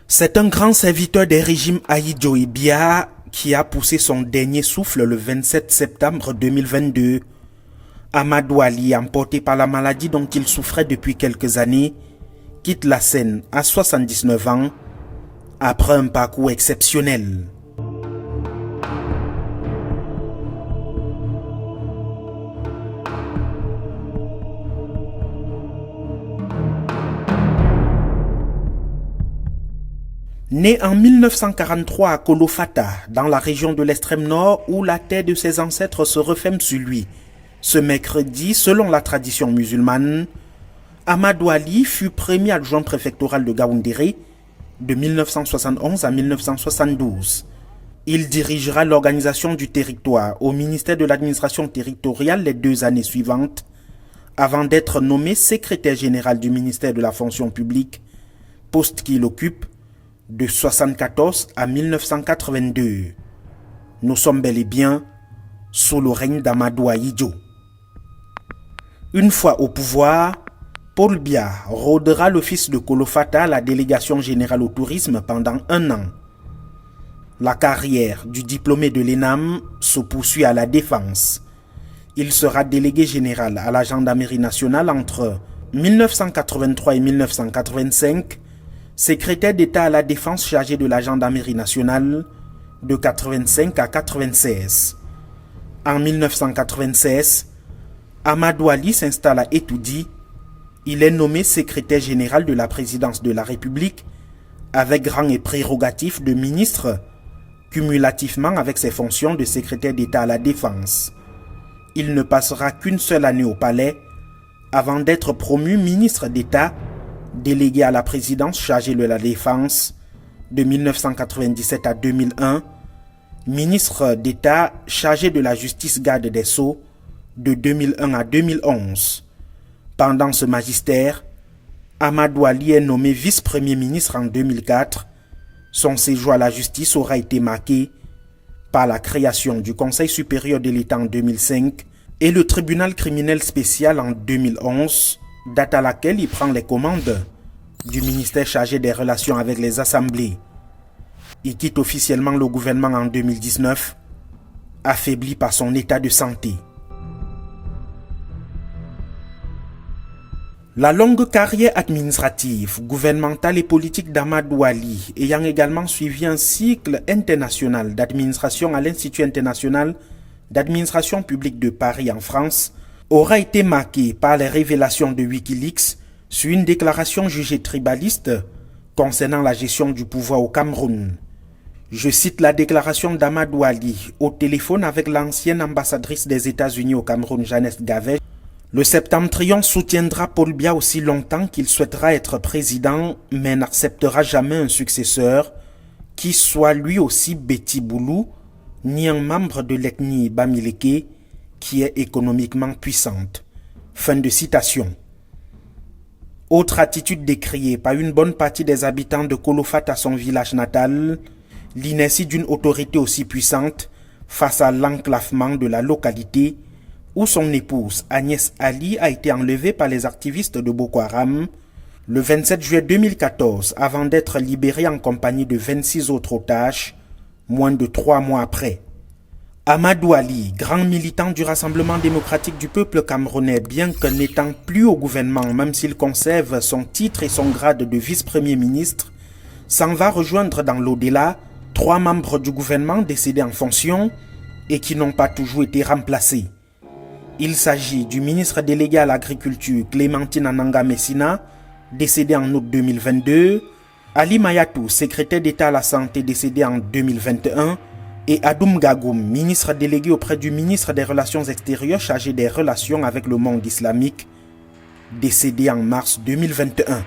C'est un grand serviteur des régimes Ahidjo et Biya qui a poussé son dernier souffle le 27 septembre 2022. Amadou Ali, emporté par la maladie dont il souffrait depuis quelques années, quitte la scène à 79 ans après un parcours exceptionnel. Né en 1943 à Kolofata, dans la région de l'extrême nord où la terre de ses ancêtres se referme sur lui, ce mercredi, selon la tradition musulmane, Amadou Ali fut premier adjoint préfectoral de Gaoundéré de 1971 à 1972. Il dirigera l'organisation du territoire au ministère de l'administration territoriale les 2 années suivantes, avant d'être nommé secrétaire général du ministère de la fonction publique, poste qu'il occupe de 1974 à 1982. Nous sommes bel et bien sous le règne d'Amadou Ahidjo. Une fois au pouvoir, Paul Biya rôdera l'office de Kolofata à la délégation générale au tourisme pendant 1 an. La carrière du diplômé de l'ENAM se poursuit à la défense. Il sera délégué général à la gendarmerie nationale entre 1983 et 1985, secrétaire d'État à la défense chargé de la gendarmerie nationale de 85 à 96. En 1996, Amadou Ali s'installe à Etoudi. Il est nommé secrétaire général de la présidence de la République avec rang et prérogatives de ministre, cumulativement avec ses fonctions de secrétaire d'État à la défense. Il ne passera qu'une seule année au palais avant d'être promu ministre d'État délégué à la présidence chargée de la défense de 1997 à 2001, ministre d'État chargé de la justice garde des Sceaux de 2001 à 2011. Pendant ce magistère, Amadou Ali est nommé vice-premier ministre en 2004. Son séjour à la justice aura été marqué par la création du Conseil supérieur de l'État en 2005 et le tribunal criminel spécial en 2011, date à laquelle il prend les commandes du ministère chargé des relations avec les assemblées. Il quitte officiellement le gouvernement en 2019, affaibli par son état de santé. La longue carrière administrative, gouvernementale et politique d'Amadou Ali, ayant également suivi un cycle international d'administration à l'Institut international d'administration publique de Paris en France, aura été marquée par les révélations de Wikileaks sur une déclaration jugée tribaliste concernant la gestion du pouvoir au Cameroun. Je cite la déclaration d'Amadou Ali au téléphone avec l'ancienne ambassadrice des États-Unis au Cameroun, Jeannette Gavet. Le septentrion soutiendra Paul Biya aussi longtemps qu'il souhaitera être président, mais n'acceptera jamais un successeur qui soit lui aussi Betty Boulou, ni un membre de l'ethnie Bamileke qui est économiquement puissante. Fin de citation. Autre attitude décriée par une bonne partie des habitants de Kolofata à son village natal, l'inertie d'une autorité aussi puissante face à l'enclavement de la localité où son épouse Agnès Ali a été enlevée par les activistes de Boko Haram le 27 juillet 2014 avant d'être libérée en compagnie de 26 autres otages, moins de 3 mois après. Amadou Ali, grand militant du Rassemblement démocratique du peuple camerounais, bien que n'étant plus au gouvernement, même s'il conserve son titre et son grade de vice-premier ministre, s'en va rejoindre dans l'au-delà 3 membres du gouvernement décédés en fonction et qui n'ont pas toujours été remplacés. Il s'agit du ministre délégué à l'agriculture Clémentine Ananga Messina, décédé en août 2022, Ali Mayatou, secrétaire d'État à la santé, décédé en 2021, et Adoum Gagoum, ministre délégué auprès du ministre des Relations extérieures chargé des relations avec le monde islamique, décédé en mars 2021.